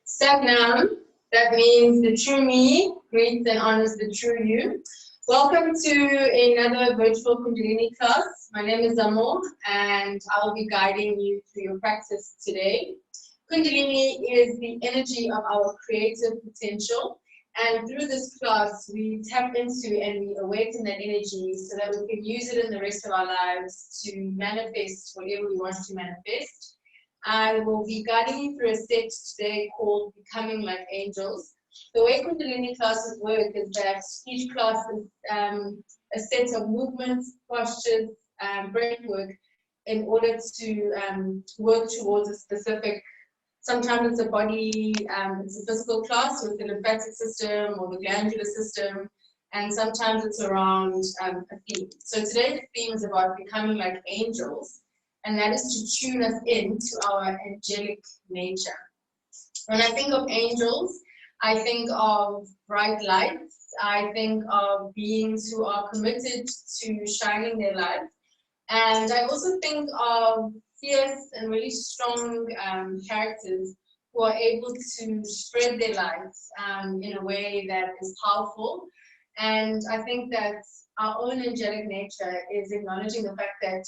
Satnam, that means the true me, greets and honors the true you. Welcome to another virtual Kundalini class. My name is Zamo and I'll be guiding you through your practice today. Kundalini is the energy of our creative potential, and through this class we tap into and we awaken that energy so that we can use it in the rest of our lives to manifest whatever we want to manifest. I will be guiding you through a set today called Becoming Like Angels. The way Kundalini classes work is that each class is a set of movements, postures, breath work in order to work towards a specific, sometimes it's a body, it's a physical class with the lymphatic system or the glandular system, and sometimes it's around a theme. So today the theme is about becoming like angels, and that is to tune us into our angelic nature. When I think of angels, I think of bright lights. I think of beings who are committed to shining their light. And I also think of fierce and really strong characters who are able to spread their lights in a way that is powerful. And I think that our own angelic nature is acknowledging the fact that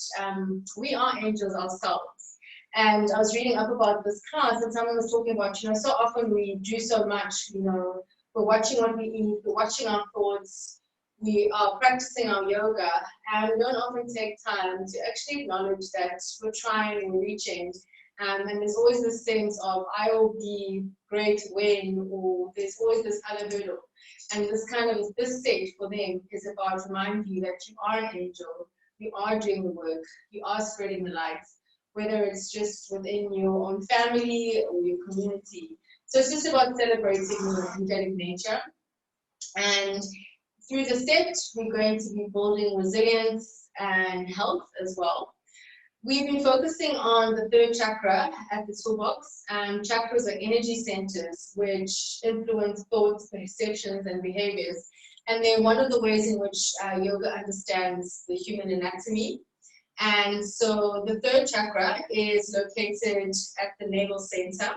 we are angels ourselves. And I was reading up about this class, and someone was talking about, so often we do so much, we're watching what we eat, we're watching our thoughts, we are practicing our yoga, and we don't often take time to actually acknowledge that we're trying, we're reaching. And there's always this sense of, I will be great when, or there's always this other hurdle. And this set for them is about reminding you that you are an angel, you are doing the work, you are spreading the light, whether it's just within your own family or your community. So it's just about celebrating your angelic nature. And through the set, we're going to be building resilience and health as well. We've been focusing on the third chakra at the toolbox. Chakras are energy centers which influence thoughts, perceptions, and behaviors. And they're one of the ways in which yoga understands the human anatomy. And so the third chakra is located at the navel center.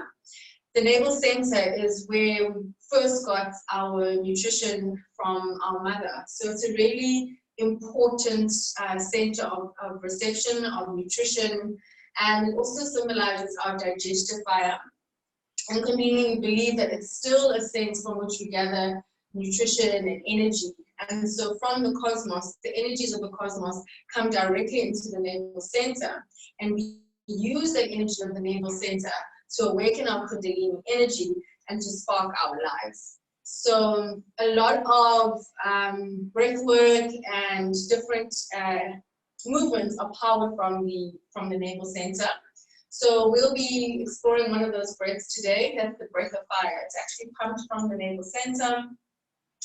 The navel center is where we first got our nutrition from our mother. So it's a really important center of reception, of nutrition, and it also symbolizes our digestive fire. And Kundalini, we believe that it's still a sense from which we gather nutrition and energy. And so from the cosmos, the energies of the cosmos come directly into the navel center, and we use the energy of the navel center to awaken our Kundalini energy and to spark our lives. So a lot of breath work and different movements are powered from the navel center. So we'll be exploring one of those breaths today. That's the breath of fire. It's actually pumped from the navel center.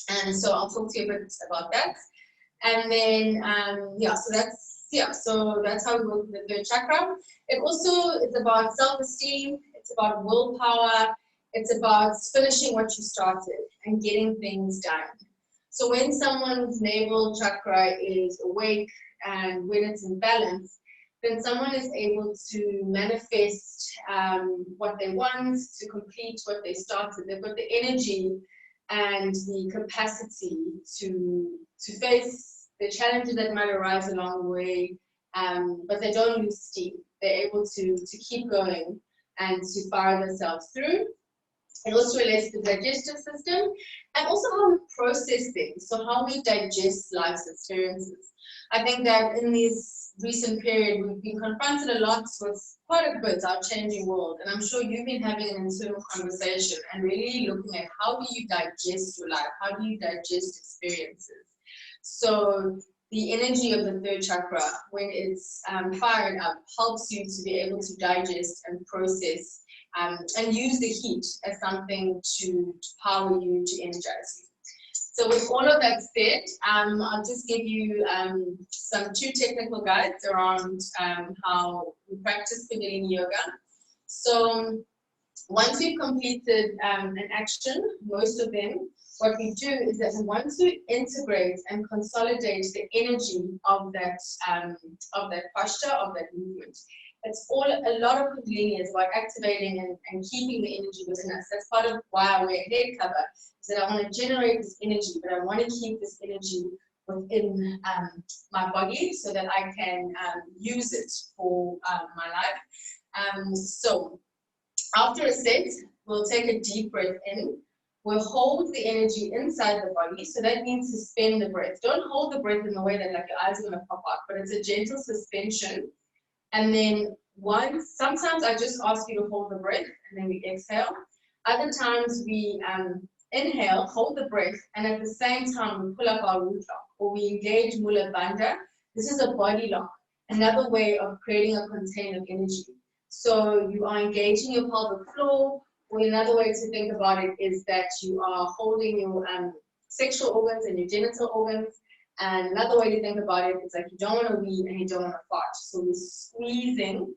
And so I'll talk to you a bit about that. And then, so that's how we work with the third chakra. It also is about self-esteem. It's about willpower. It's about finishing what you started and getting things done. So when someone's navel chakra is awake and when it's in balance, then someone is able to manifest what they want, to complete what they started. They've got the energy and the capacity to face the challenges that might arise along the way, but they don't lose steam. They're able to keep going and to fire themselves through. It also relates to the digestive system and also how we process things, so how we digest life's experiences. I think that in this recent period, we've been confronted a lot with quite a bit our changing world, and I'm sure you've been having an internal conversation and really looking at how do you digest your life, how do you digest experiences. So the energy of the third chakra, when it's fired up, helps you to be able to digest and process and use the heat as something to power you, to energize you. So with all of that said, I'll just give you some two technical guides around how we practice Kundalini yoga. So once we've completed an action, most of them, what we do is that we want to integrate and consolidate the energy of that posture, of that movement. It's all, a lot of Kundalini is about activating and keeping the energy within us. That's part of why I wear a head cover, is that I want to generate this energy, but I want to keep this energy within my body so that I can use it for my life. So after a set, we'll take a deep breath in. We'll hold the energy inside the body. So that means suspend the breath. Don't hold the breath in the way that like your eyes are going to pop out, but it's a gentle suspension. And then sometimes I just ask you to hold the breath and then we exhale. Other times we inhale, hold the breath, and at the same time we pull up our root lock or we engage Mula Bandha. This is a body lock, another way of creating a container of energy. So you are engaging your pelvic floor, or another way to think about it is that you are holding your sexual organs and your genital organs. And another way to think about it is like you don't want to wee and you don't want to fart. So we're squeezing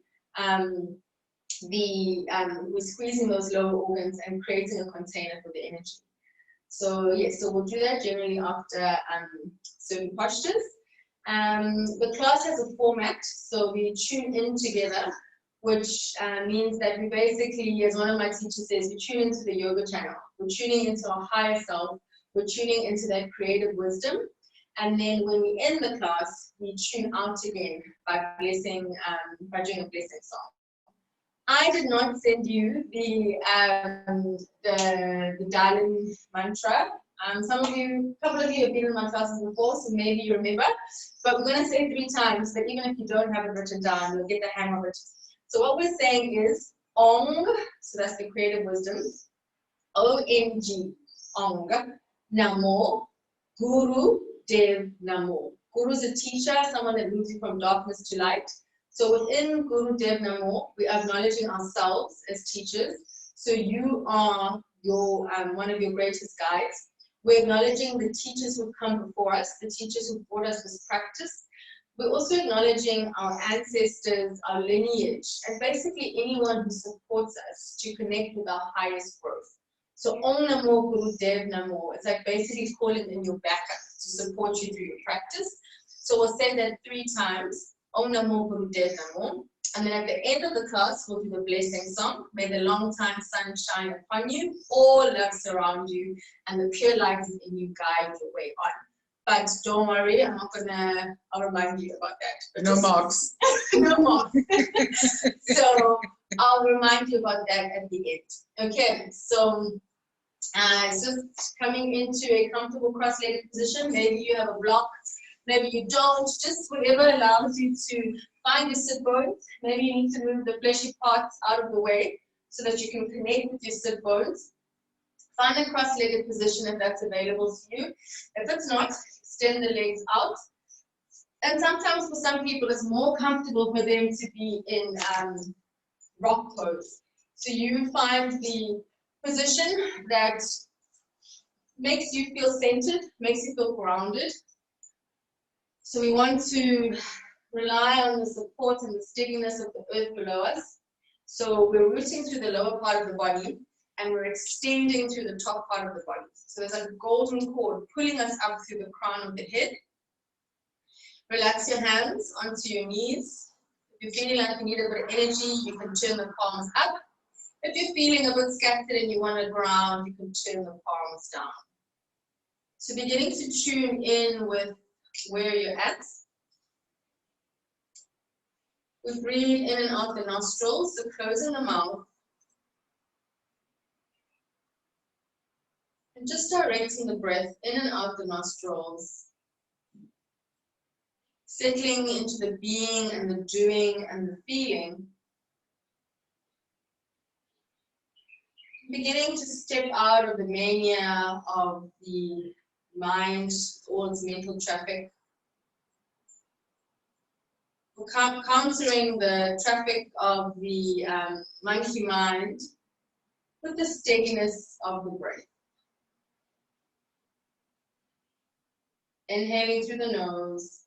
we're squeezing those lower organs and creating a container for the energy. So yes, so we'll do that generally after certain postures. The class has a format, so we tune in together, which means that we basically, as one of my teachers says, we tune into the yoga channel. We're tuning into our higher self. We're tuning into that creative wisdom. And then when we end the class, we tune out again by blessing, by doing a blessing song. I did not send you the dialing mantra. Some of you, a couple of you have been in my classes before, so maybe you remember. But we're going to say 3 times, but even if you don't have it written down, you'll get the hang of it. So what we're saying is Ong, so that's the creative wisdom. O-N-G, Ong, Namo, Guru Dev Namo. Guru is a teacher, someone that moves you from darkness to light. So within Guru Dev Namo, we are acknowledging ourselves as teachers. So you are your one of your greatest guides. We're acknowledging the teachers who've come before us, the teachers who brought us this practice. We're also acknowledging our ancestors, our lineage, and basically anyone who supports us to connect with our highest growth. So Om Namo Guru Dev Namo, it's like basically calling in your backup to support you through your practice. So we'll say that 3 times, Om Namo Guru Dev Namo. And then at the end of the class, we'll do the blessing song. May the long time sun shine upon you, all love surround you, and the pure light in you guide your way on. But don't worry, I'll remind you about that. No marks. No marks. So I'll remind you about that at the end. Okay, so just coming into a comfortable cross-legged position. Maybe you have a block, maybe you don't, just whatever allows you to find your sit bones. Maybe you need to move the fleshy parts out of the way so that you can connect with your sit bones. Find a cross-legged position if that's available to you. If it's not, extend the legs out. And sometimes for some people, it's more comfortable for them to be in rock pose. So you find the position that makes you feel centered, makes you feel grounded. So we want to rely on the support and the steadiness of the earth below us. So we're rooting through the lower part of the body and we're extending through the top part of the body. So there's a golden cord pulling us up through the crown of the head. Relax your hands onto your knees. If you're feeling like you need a bit of energy, you can turn the palms up. If you're feeling a bit scattered and you want to ground, you can turn the palms down. So beginning to tune in with where you're at. We breathe in and out the nostrils, so closing the mouth. And just directing the breath in and out the nostrils. Settling into the being and the doing and the feeling. Beginning to step out of the mania of the mind, all its mental traffic. Countering the traffic of the monkey mind with the steadiness of the breath. Inhaling through the nose,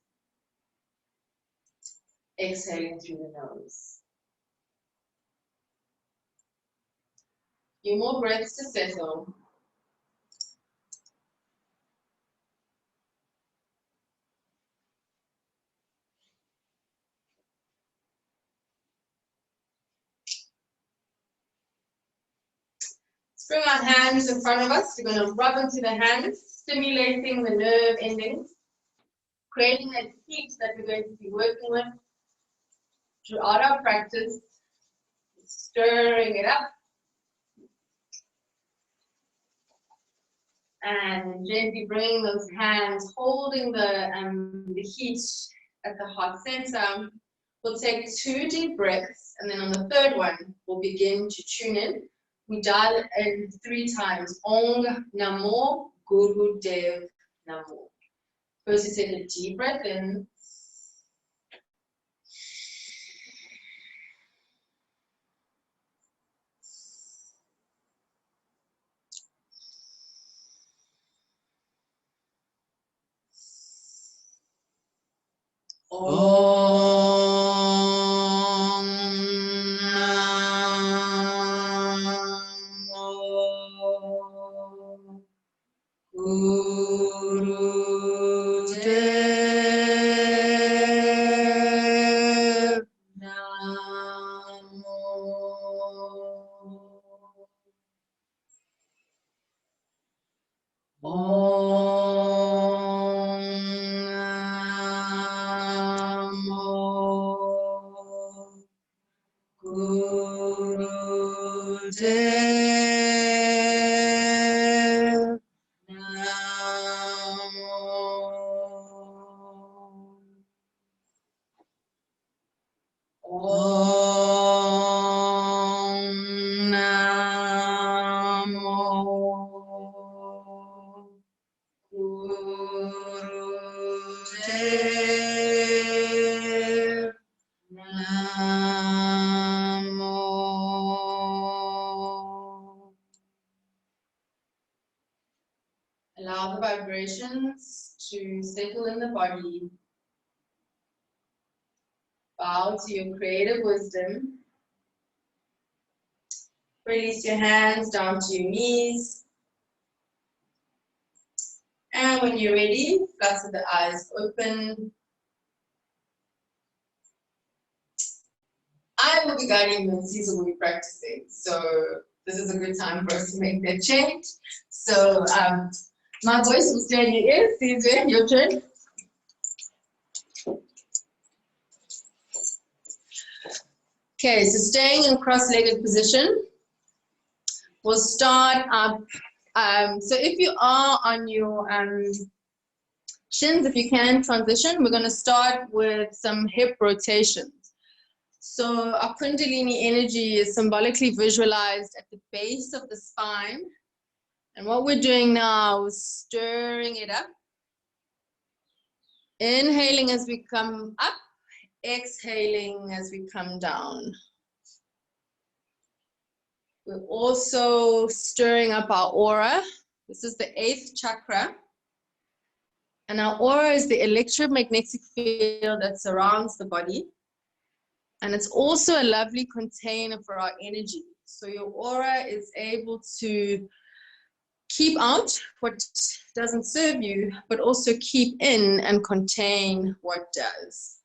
exhaling through the nose. Few more breaths to settle. Bring our hands in front of us. We're going to rub into the hands, stimulating the nerve endings, creating that heat that we're going to be working with throughout our practice, stirring it up, and gently bringing those hands, holding the heat at the heart center. We'll take 2 deep breaths, and then on the 3rd one, we'll begin to tune in. We dial it in 3 times. Ong Namo Guru Dev Namo. First, you take a deep breath in. Allow the vibrations to settle in the body. Bow to your creative wisdom. Release your hands down to your knees. And when you're ready, flutter the eyes open. I will be guiding you in Sizwe practicing, so this is a good time for us to make that change. So my voice will stay in your ears. Sizwe, your turn. Okay, so staying in cross-legged position, we'll start up. So if you are on your shins, if you can transition, we're going to start with some hip rotations. So our Kundalini energy is symbolically visualized at the base of the spine. And what we're doing now is stirring it up. Inhaling as we come up, exhaling as we come down. We're also stirring up our aura. This is the 8th chakra. And our aura is the electromagnetic field that surrounds the body. And it's also a lovely container for our energy. So your aura is able to keep out what doesn't serve you, but also keep in and contain what does.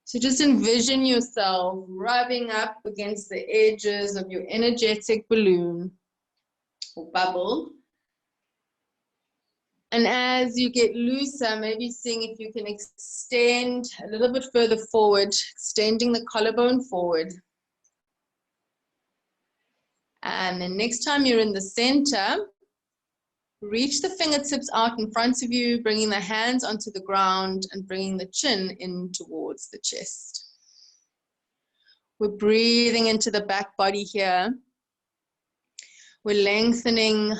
So just envision yourself rubbing up against the edges of your energetic balloon or bubble. And as you get looser, maybe seeing if you can extend a little bit further forward, extending the collarbone forward. And then next time you're in the center, reach the fingertips out in front of you, bringing the hands onto the ground and bringing the chin in towards the chest. We're breathing into the back body here. We're lengthening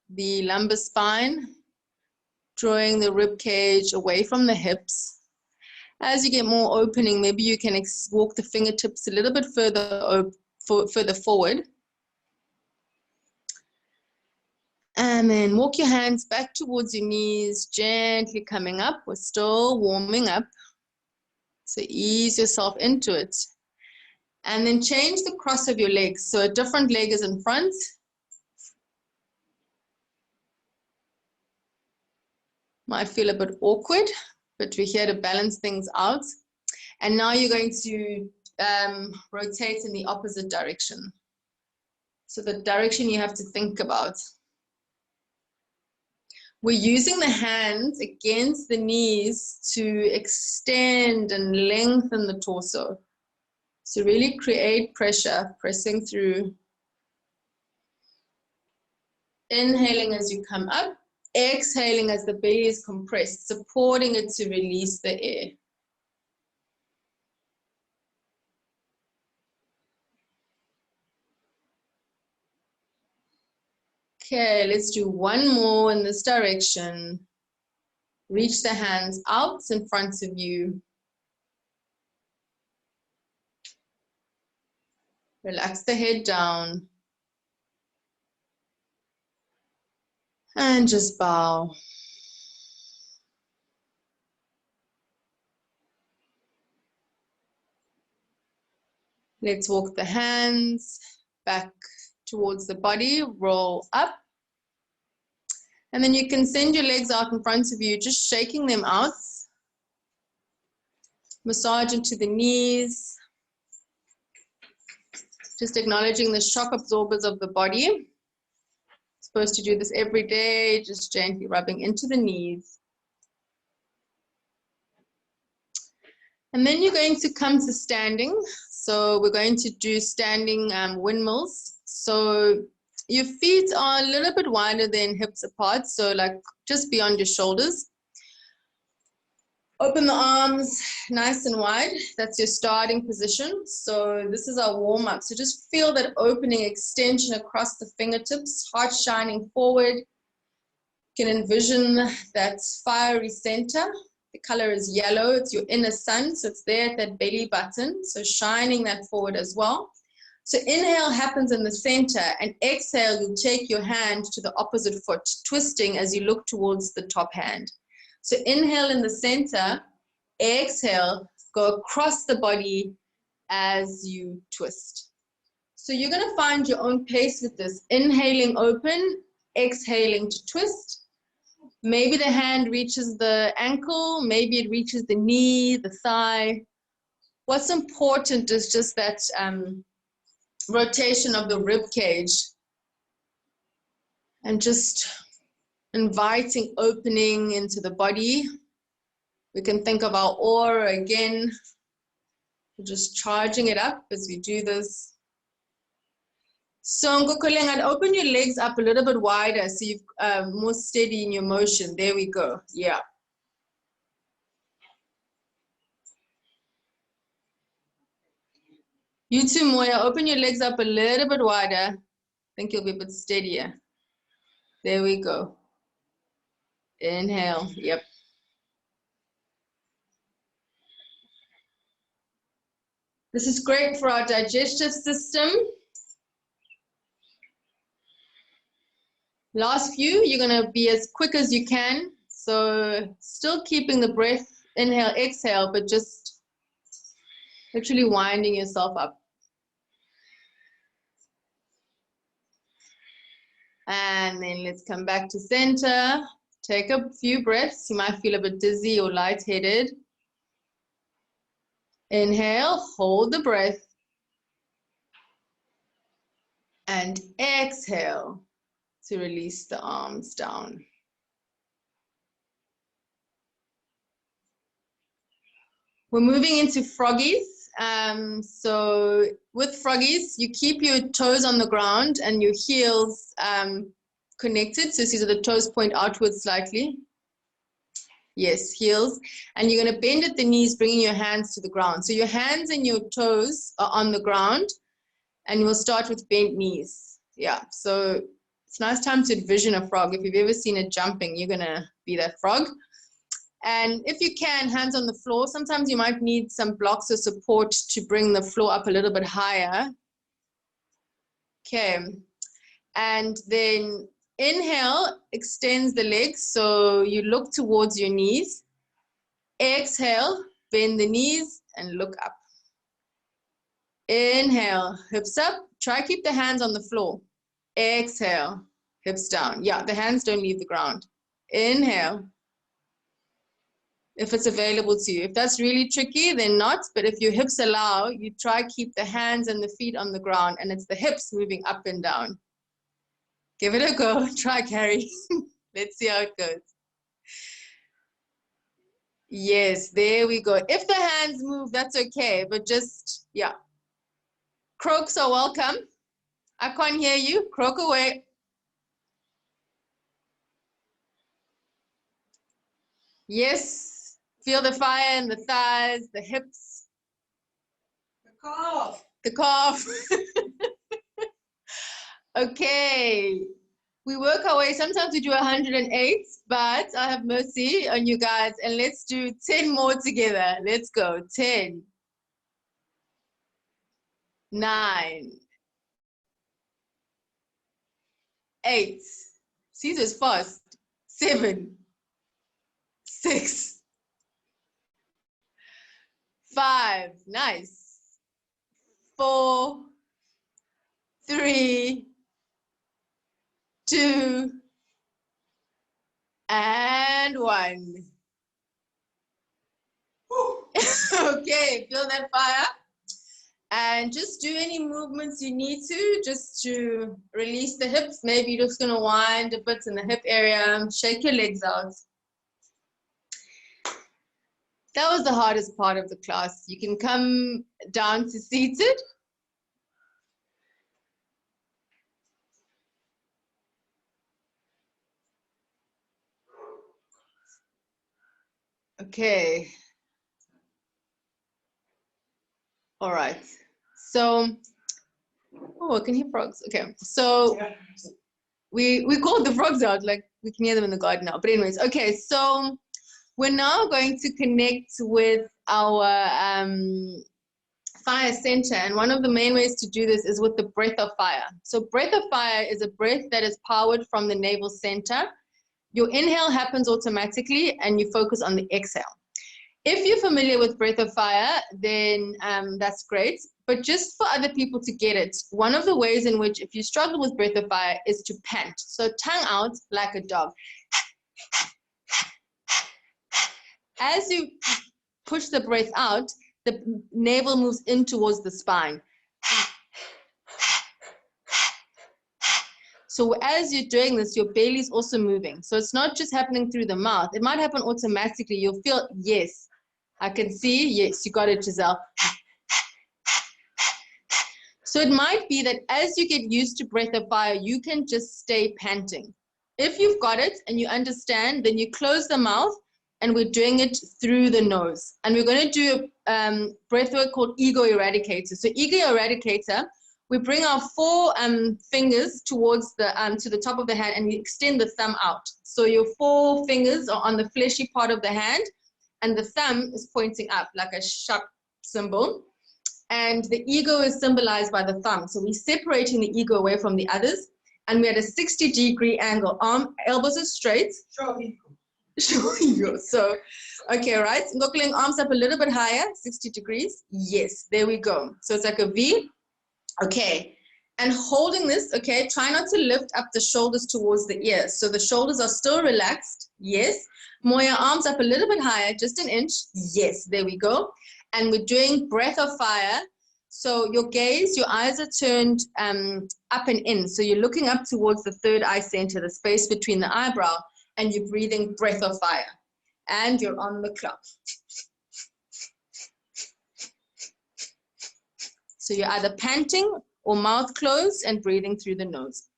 the lumbar spine, drawing the rib cage away from the hips. As you get more opening, maybe you can walk the fingertips a little bit further forward. And then walk your hands back towards your knees, gently coming up. We're still warming up. So ease yourself into it. And then change the cross of your legs. So a different leg is in front. Might feel a bit awkward, but we're here to balance things out. And now you're going to rotate in the opposite direction. So the direction you have to think about. We're using the hands against the knees to extend and lengthen the torso. So really create pressure, pressing through. Inhaling as you come up, exhaling as the belly is compressed, supporting it to release the air. Okay, let's do one more in this direction. Reach the hands out in front of you. Relax the head down. And just bow. Let's walk the hands back towards the body, roll up. And then you can send your legs out in front of you, just shaking them out. Massage into the knees. Just acknowledging the shock absorbers of the body. Supposed to do this every day, just gently rubbing into the knees. And then you're going to come to standing. So we're going to do standing windmills. So your feet are a little bit wider than hips apart, so like just beyond your shoulders. Open the arms nice and wide. That's your starting position. So this is our warm-up. So just feel that opening extension across the fingertips, heart shining forward. You can envision that fiery center. The color is yellow. It's your inner sun. So it's there at that belly button. So shining that forward as well. So inhale happens in the center, and exhale, you'll take your hand to the opposite foot, twisting as you look towards the top hand. So inhale in the center, exhale, go across the body as you twist. So you're going to find your own pace with this. Inhaling open, exhaling to twist. Maybe the hand reaches the ankle, maybe it reaches the knee, the thigh. What's important is just that rotation of the rib cage and just inviting opening into the body. We can think of our aura again. We're just charging it up as we do this. So Ngokoleng, I'd open your legs up a little bit wider so you're more steady in your motion. There we go. Yeah. You too, Moya. Open your legs up a little bit wider. I think you'll be a bit steadier. There we go. Inhale. Yep. This is great for our digestive system. Last few, you're going to be as quick as you can. So still keeping the breath, inhale, exhale, but just literally winding yourself up. And then let's come back to center. Take a few breaths. You might feel a bit dizzy or lightheaded. Inhale, hold the breath. And exhale to release the arms down. We're moving into froggies. So with froggies, you keep your toes on the ground and your heels connected. So see that the toes point outwards slightly. Yes, heels. And you're going to bend at the knees, bringing your hands to the ground. So your hands and your toes are on the ground. And we'll start with bent knees. Yeah, so it's a nice time to envision a frog. If you've ever seen it jumping, you're going to be that frog. And if you can, hands on the floor. Sometimes you might need some blocks of support to bring the floor up a little bit higher. Okay. And then inhale, extends the legs. So you look towards your knees. Exhale, bend the knees and look up. Inhale, hips up. Try keep the hands on the floor. Exhale, hips down. Yeah, the hands don't leave the ground. Inhale. if it's available to you. If that's really tricky, then not. But if your hips allow, you try keep the hands and the feet on the ground, and it's the hips moving up and down. Give it a go. Try, Carrie. Let's see how it goes. Yes, there we go. If the hands move, that's okay. But just, yeah. Croaks are welcome. I can't hear you. Croak away. Yes. Feel the fire in the thighs, the hips. The calf. The calf. Okay. We work our way. Sometimes we do 108, but I have mercy on you guys. And let's do 10 more together. Let's go. 10, 9, 8. Caesar's fast. 7, 6, 5. Nice. 4, 3, 2, and 1. Okay, feel that fire. And just do any movements you need to, just to release the hips. Maybe you're just going to wind a bit in the hip area. Shake your legs out. That was the hardest part of the class. You can come down to seated. Okay. All right. So, oh, I can hear frogs. Okay. So we called the frogs out, like we can hear them in the garden now. But anyways, okay. So we're now going to connect with our fire center. And one of the main ways to do this is with the breath of fire. So breath of fire is a breath that is powered from the navel center. Your inhale happens automatically and you focus on the exhale. If you're familiar with breath of fire, then that's great. But just for other people to get it, one of the ways in which if you struggle with breath of fire is to pant. So tongue out like a dog. As you push the breath out, the navel moves in towards the spine. So as you're doing this, your belly is also moving. So it's not just happening through the mouth. It might happen automatically. You'll feel, yes, I can see, yes, you got it, Giselle. So it might be that as you get used to breath of fire, you can just stay panting. If you've got it and you understand, then you close the mouth and we're doing it through the nose. And we're going to do a breath work called ego eradicator. So ego eradicator, we bring our 4 fingers towards the to the top of the hand and we extend the thumb out. So your 4 fingers are on the fleshy part of the hand and the thumb is pointing up like a sharp symbol. And the ego is symbolized by the thumb. So we're separating the ego away from the others. And we're at a 60-degree angle. Elbows are straight. Sure ego. So, okay, right. Knuckling arms up a little bit higher, 60 degrees. Yes, there we go. So it's like a V. Okay. And holding this, okay, try not to lift up the shoulders towards the ears. So the shoulders are still relaxed. Yes. More your arms up a little bit higher, just an inch. Yes, there we go. And we're doing breath of fire. So your gaze, your eyes are turned up and in. So you're looking up towards the third eye center, the space between the eyebrow, and you're breathing breath of fire. And you're on the clock. So you're either panting or mouth closed and breathing through the nose.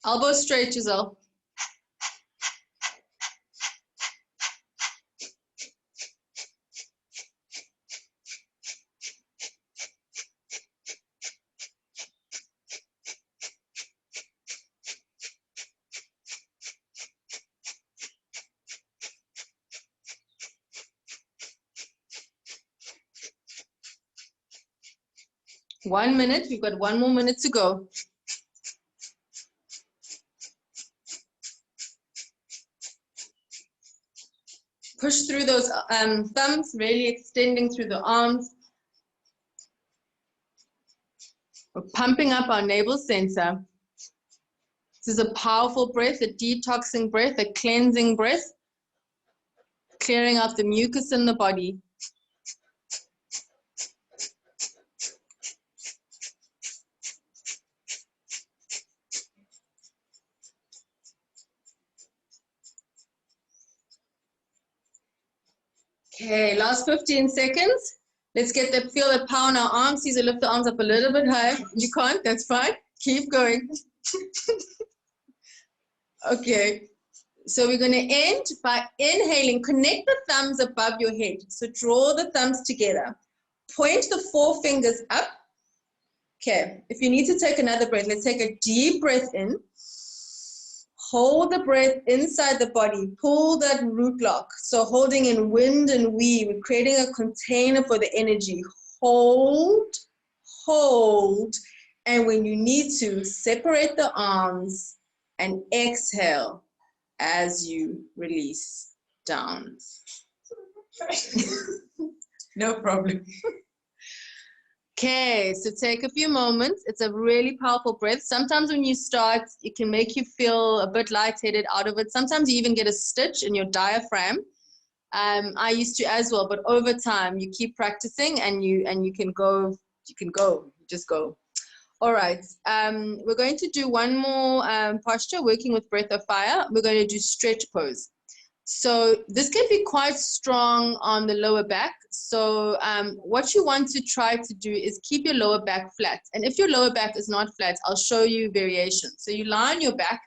Elbows straight, Giselle. One minute, we've got 1 more minute to go. push through those thumbs, really extending through the arms. We're pumping up our navel center. This is a powerful breath, a detoxing breath, a cleansing breath, clearing out the mucus in the body. Okay, last 15 seconds. Let's get that, feel that power in our arms. Caesar, lift the arms up a little bit higher. You can't, that's fine. Keep going. Okay, so we're going to end by inhaling. Connect the thumbs above your head. So draw the thumbs together. Point the forefingers up. Okay, if you need to take another breath, let's take a deep breath in. Hold the breath inside the body. Pull that root lock. So holding in wind and we. We're creating a container for the energy. Hold, hold. And when you need to, separate the arms and exhale as you release down. No problem. Okay, so take a few moments. It's a really powerful breath. Sometimes when you start, it can make you feel a bit lightheaded out of it. Sometimes you even get a stitch in your diaphragm. I used to as well, but over time you keep practicing and you can go, just go. All right, we're going to do one more posture, working with breath of fire. We're going to do stretch pose. So this can be quite strong on the lower back. So what you want to try to do is keep your lower back flat. And if your lower back is not flat, I'll show you variations. So you lie on your back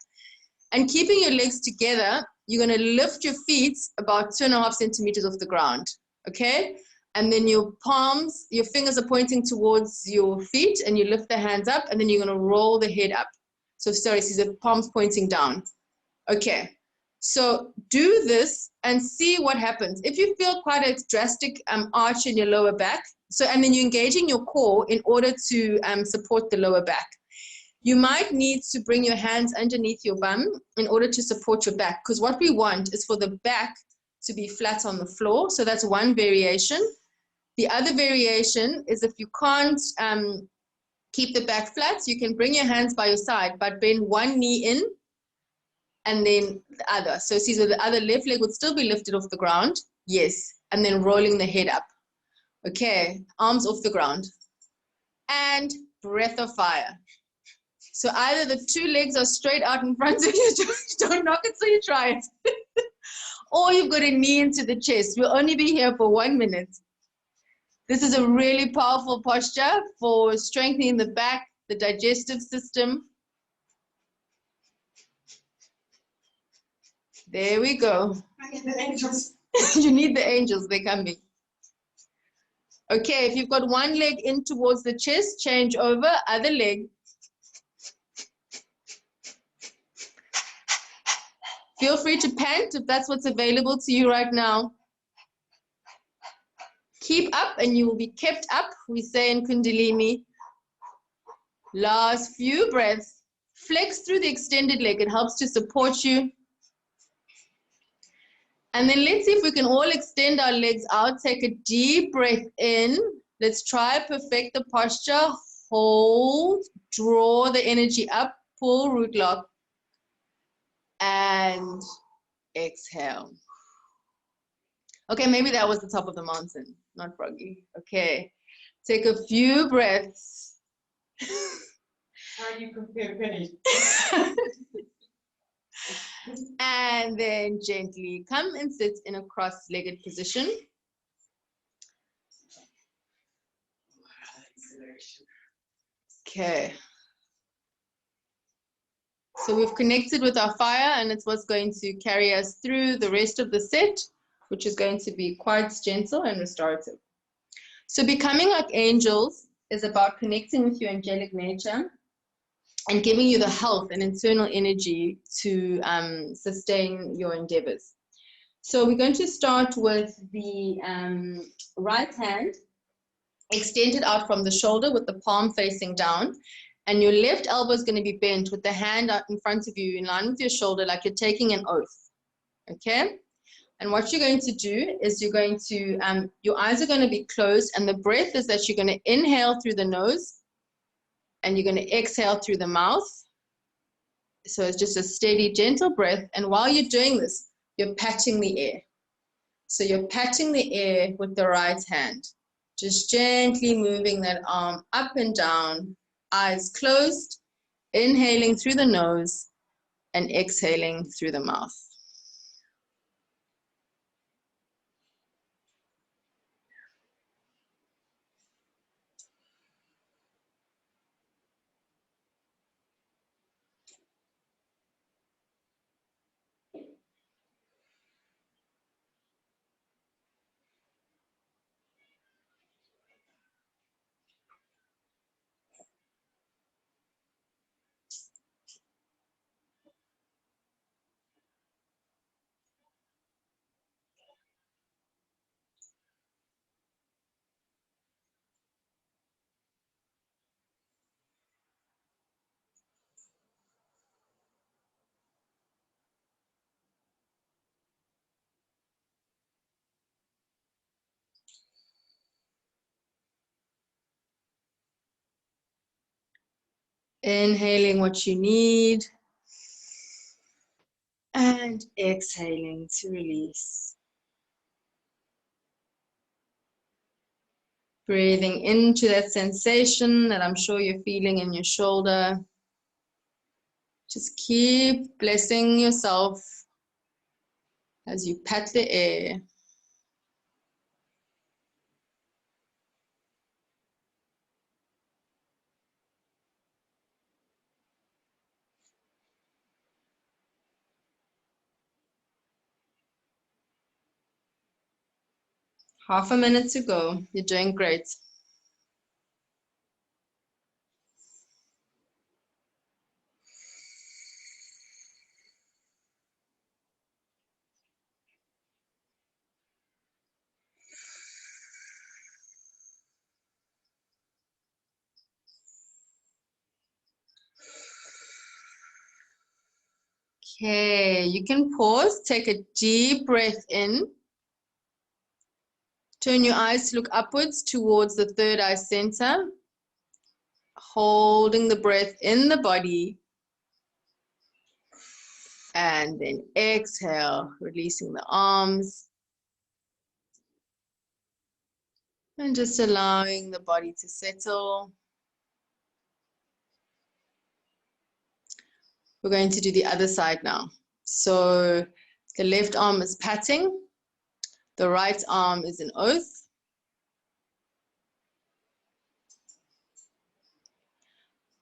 and keeping your legs together, you're going to lift your feet about 2.5 centimeters off the ground. Okay? And then your palms, your fingers are pointing towards your feet and you lift the hands up and then you're going to roll the head up. So sorry, see the palms pointing down. Okay. So do this and see what happens. If you feel quite a drastic arch in your lower back, and then you're engaging your core in order to support the lower back. You might need to bring your hands underneath your bum in order to support your back, because what we want is for the back to be flat on the floor. So that's one variation. The other variation is if you can't keep the back flat, you can bring your hands by your side, but bend one knee in and then the other. So see, so the other left leg would still be lifted off the ground. Yes. And then rolling the head up. Okay. Arms off the ground. And breath of fire. So either the two legs are straight out in front of you, don't knock it till you try it. Or you've got a knee into the chest. We'll only be here for 1 minute. This is a really powerful posture for strengthening the back, the digestive system. There we go. I need the angels. You need the angels, they're coming. Okay, if you've got one leg in towards the chest, change over, other leg. Feel free to pant if that's what's available to you right now. Keep up and you will be kept up, we say in Kundalini. Last few breaths. Flex through the extended leg, it helps to support you. And then let's see if we can all extend our legs out. Take a deep breath in. Let's try perfect the posture. Hold, draw the energy up, pull root lock, and exhale. Okay, maybe that was the top of the mountain, not Froggy. Okay, take a few breaths. How do you compare pennies? And then gently come and sit in a cross-legged position. Okay. So we've connected with our fire and it's what's going to carry us through the rest of the set, which is going to be quite gentle and restorative. So becoming like angels is about connecting with your angelic nature and giving you the health and internal energy to sustain your endeavors. So we're going to start with the right hand extended out from the shoulder with the palm facing down. And your left elbow is going to be bent with the hand out in front of you in line with your shoulder like you're taking an oath. Okay? And what you're going to do is you're going to, your eyes are going to be closed, and the breath is that you're going to inhale through the nose and you're going to exhale through the mouth. So it's just a steady, gentle breath. And while you're doing this, you're patting the air. So you're patting the air with the right hand, just gently moving that arm up and down, eyes closed, inhaling through the nose and exhaling through the mouth. Inhaling what you need and exhaling to release. Breathing into that sensation that I'm sure you're feeling in your shoulder. Just keep blessing yourself as you pat the air. Half a minute to go. You're doing great. Okay, you can pause, take a deep breath in. Turn your eyes to look upwards towards the third eye center. Holding the breath in the body. And then exhale, releasing the arms. And just allowing the body to settle. We're going to do the other side now. So the left arm is patting. The right arm is an oath.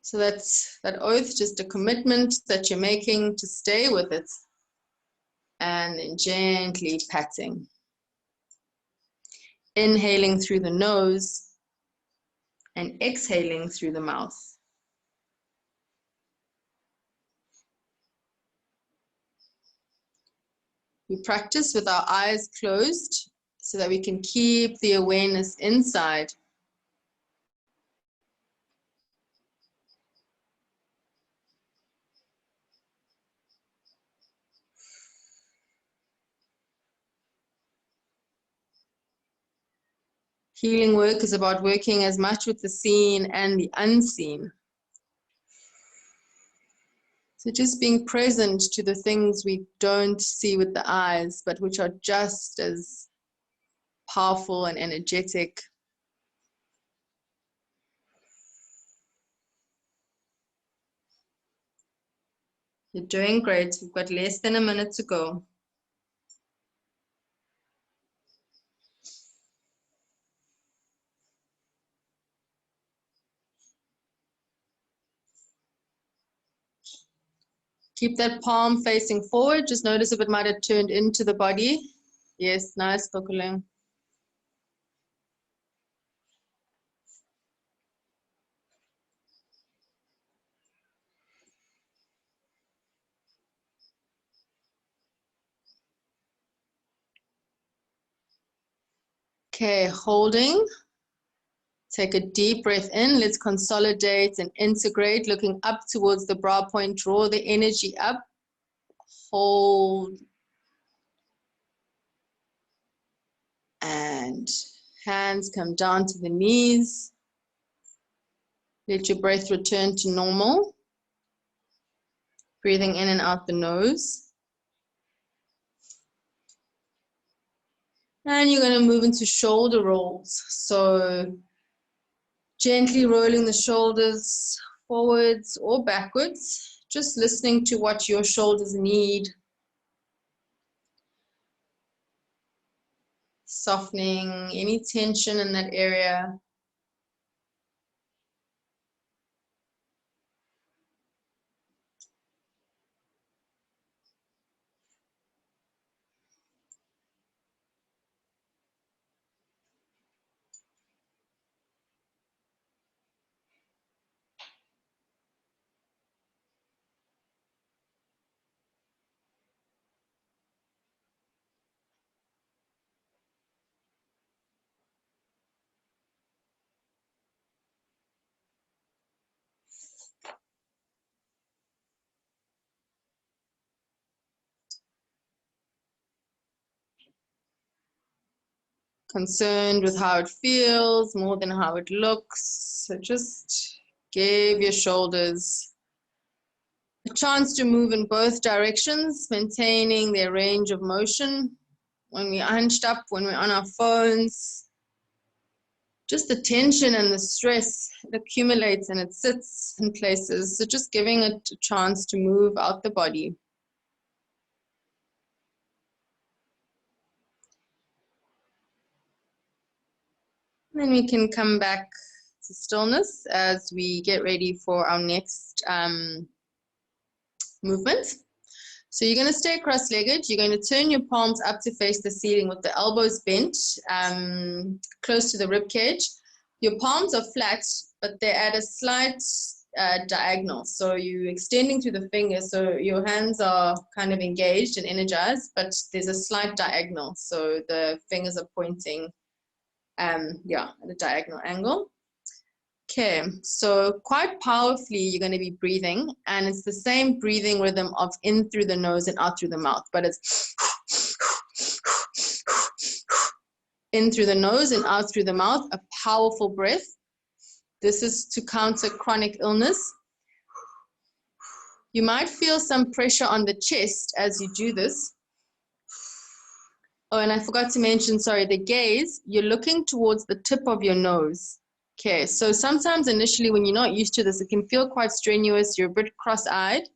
So that's that oath, just a commitment that you're making to stay with it. And then gently patting. Inhaling through the nose and exhaling through the mouth. We practice with our eyes closed so that we can keep the awareness inside. Healing work is about working as much with the seen and the unseen. So just being present to the things we don't see with the eyes, but which are just as powerful and energetic. You're doing great. We've got less than a minute to go. Keep that palm facing forward. Just notice if it might have turned into the body. Yes, nice, Kokuling. Okay, holding. Take a deep breath in. Let's consolidate and integrate, looking up towards the brow point. Draw the energy up. Hold. And hands come down to the knees. Let your breath return to normal. Breathing in and out the nose. And you're going to move into shoulder rolls. So gently rolling the shoulders forwards or backwards. Just listening to what your shoulders need. Softening any tension in that area. Concerned with how it feels more than how it looks. So just give your shoulders a chance to move in both directions, maintaining their range of motion. When we're hunched up, when we're on our phones, just the tension and the stress, it accumulates and it sits in places. So just giving it a chance to move out the body. Then we can come back to stillness as we get ready for our next movement. So you're going to stay cross-legged. You're going to turn your palms up to face the ceiling with the elbows bent, close to the rib cage. Your palms are flat, but they're at a slight diagonal. So you're extending through the fingers. So your hands are kind of engaged and energized, but there's a slight diagonal. So the fingers are pointing, at a diagonal angle. Okay, so quite powerfully, you're going to be breathing, and it's the same breathing rhythm of in through the nose and out through the mouth, but it's in through the nose and out through the mouth, a powerful breath. This is to counter chronic illness. You might feel some pressure on the chest as you do this. Oh, and I forgot to mention, sorry, the gaze, you're looking towards the tip of your nose. Okay, so sometimes initially when you're not used to this, it can feel quite strenuous, you're a bit cross-eyed,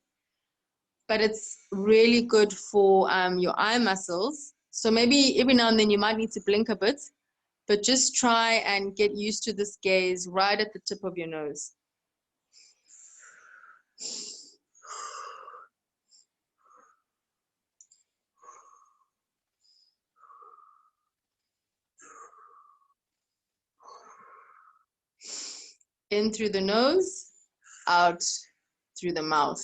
but it's really good for your eye muscles. So maybe every now and then you might need to blink a bit, but just try and get used to this gaze right at the tip of your nose. In through the nose, out through the mouth.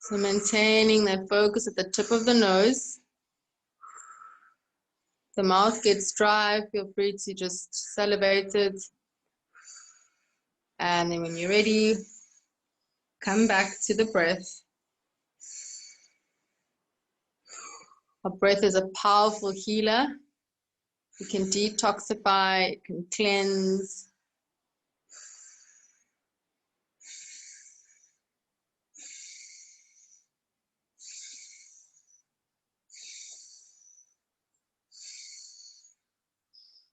So maintaining that focus at the tip of the nose. The mouth gets dry, feel free to just salivate it. And then when you're ready, come back to the breath. Our breath is a powerful healer. It can detoxify, it can cleanse.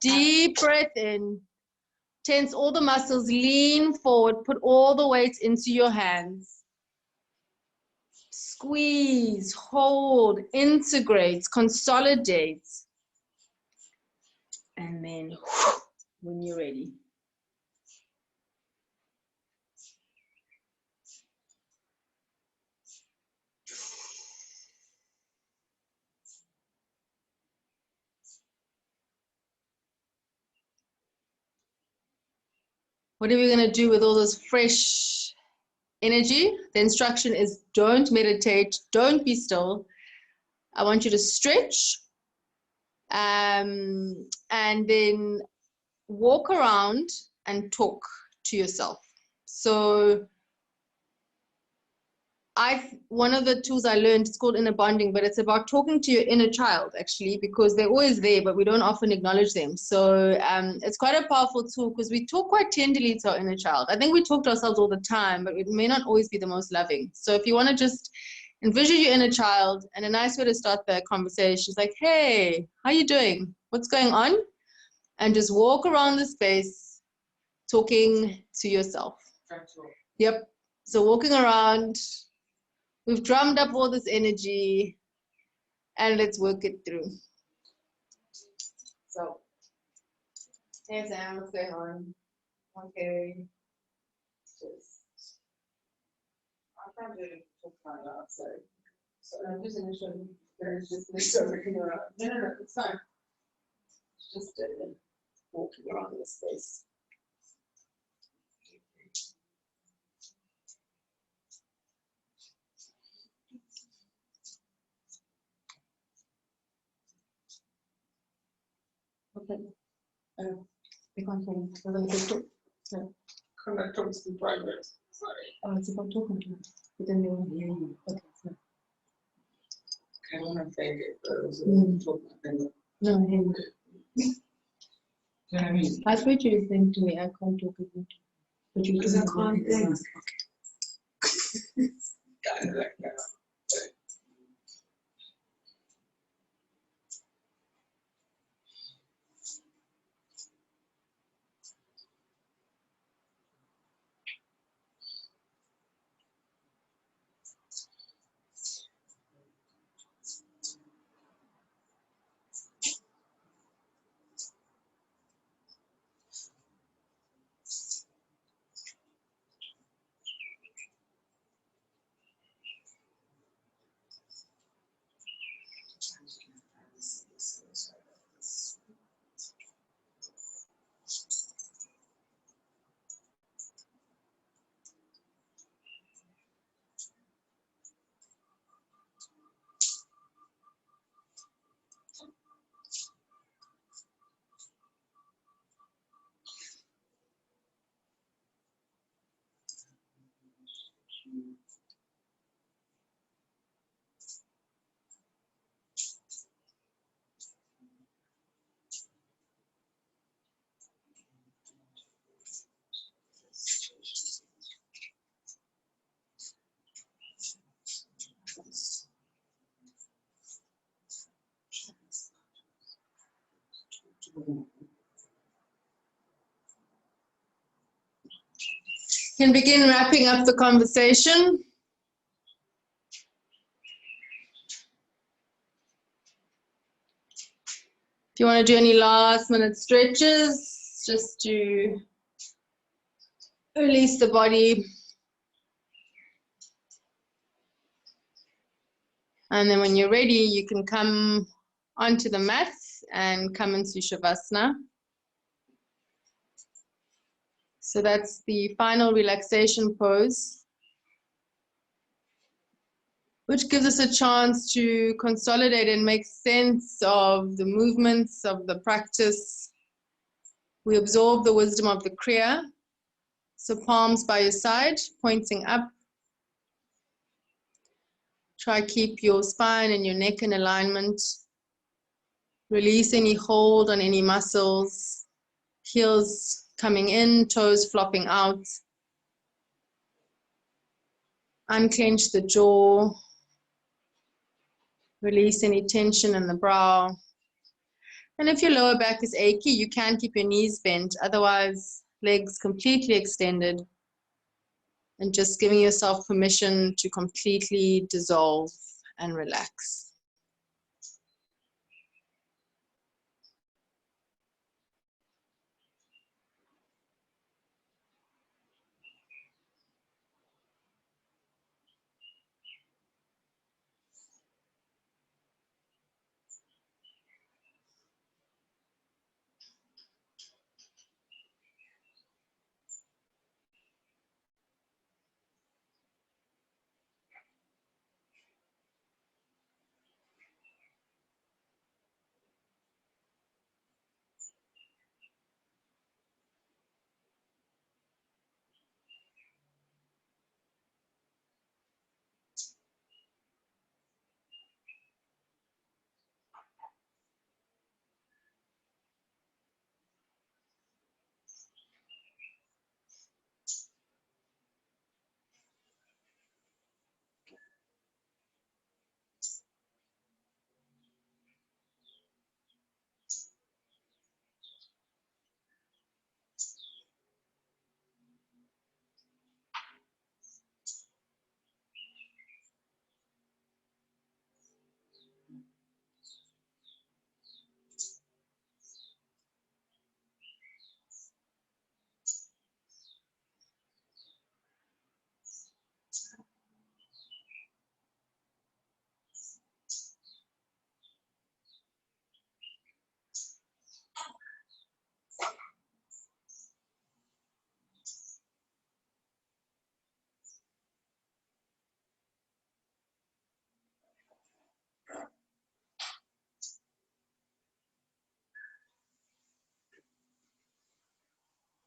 Deep breath in. Tense all the muscles, lean forward, put all the weight into your hands. Squeeze, hold, integrate, consolidate. And then when you're ready. What are we going to do with all this fresh energy? The instruction is don't meditate, don't be still. I want you to stretch and then walk around and talk to yourself. So one of the tools I learned, it's called inner bonding, but it's about talking to your inner child actually, because they're always there, but we don't often acknowledge them. So it's quite a powerful tool because we talk quite tenderly to our inner child. I think we talk to ourselves all the time, but it may not always be the most loving. So if you want to just envision your inner child, and a nice way to start the conversation is like, hey, how you doing? What's going on? And just walk around the space talking to yourself. Yep. So walking around, we've drummed up all this energy and let's work it through. So, hey Sam, what's going on? Okay. Just, I'm trying to talk about that, sorry. So I'm just initially, there's just this working around. No, it's fine. It's just walking around the space. Okay. We can't hear you. We're going to talk. No. Connect to the private. Sorry. Oh, it's about talking to you. But then they won't hear you. Okay. So. I don't want to fake it, but it was no, I hear you. You know what I mean? I thought you were saying to me, I can't talk with you. But you can't think. Okay. Got it like that. Can begin wrapping up the conversation. If you want to do any last minute stretches, just to release the body. And then when you're ready, you can come onto the mat and come into Shavasana. So that's the final relaxation pose, which gives us a chance to consolidate and make sense of the movements of the practice. We absorb the wisdom of the Kriya. So palms by your side, pointing up. Try keep your spine and your neck in alignment. Release any hold on any muscles. Heels coming in, toes flopping out. Unclench the jaw. Release any tension in the brow. And if your lower back is achy, you can keep your knees bent. Otherwise, legs completely extended. And just giving yourself permission to completely dissolve and relax.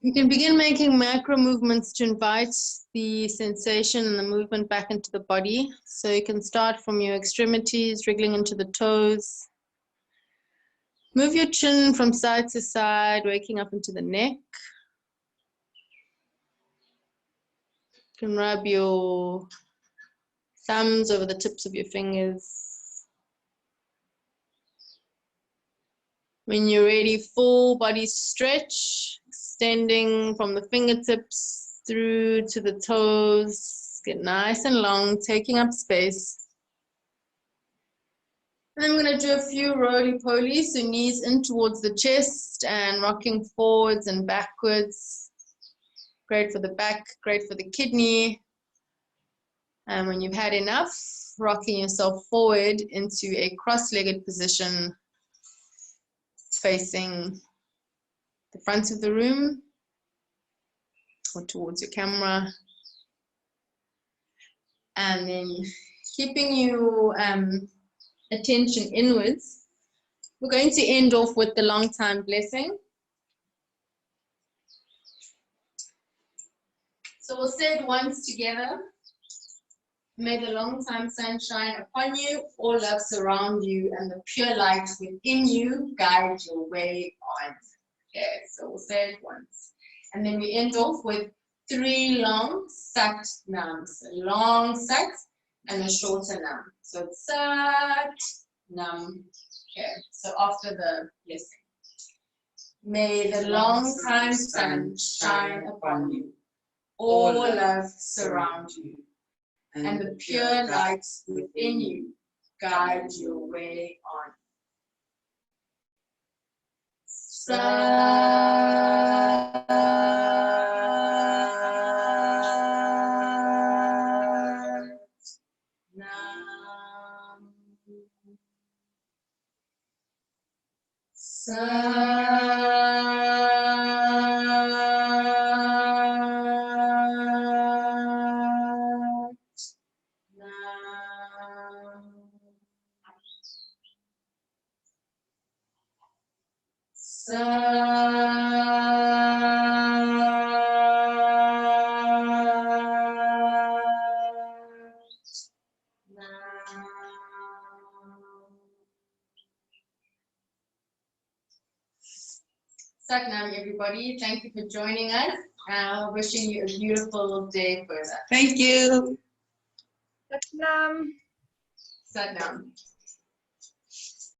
You can begin making macro movements to invite the sensation and the movement back into the body. So you can start from your extremities, wriggling into the toes. Move your chin from side to side, waking up into the neck. You can rub your thumbs over the tips of your fingers. When you're ready, full body stretch, extending from the fingertips through to the toes. Get nice and long, taking up space. And I'm going to do a few roly-poly, so knees in towards the chest and rocking forwards and backwards. Great for the back, great for the kidney. And when you've had enough, rocking yourself forward into a cross-legged position, facing the front of the room or towards your camera. And then keeping your attention inwards, we're going to end off with the Longtime Blessing. So we'll say it once together. May the long time sun shine upon you, all love surround you, and the pure light within you guide your way on. Okay, so we'll say it once. And then we end off with 3 long sat nams. A long sat and a shorter nam. So it's sat nam. Okay, so after the blessing. May the long-time sun shine upon you. All love surround you, and the pure light within you guide your way on. Satnam, everybody. Thank you for joining us. Wishing you a beautiful day further. Thank you. Satnam. Satnam.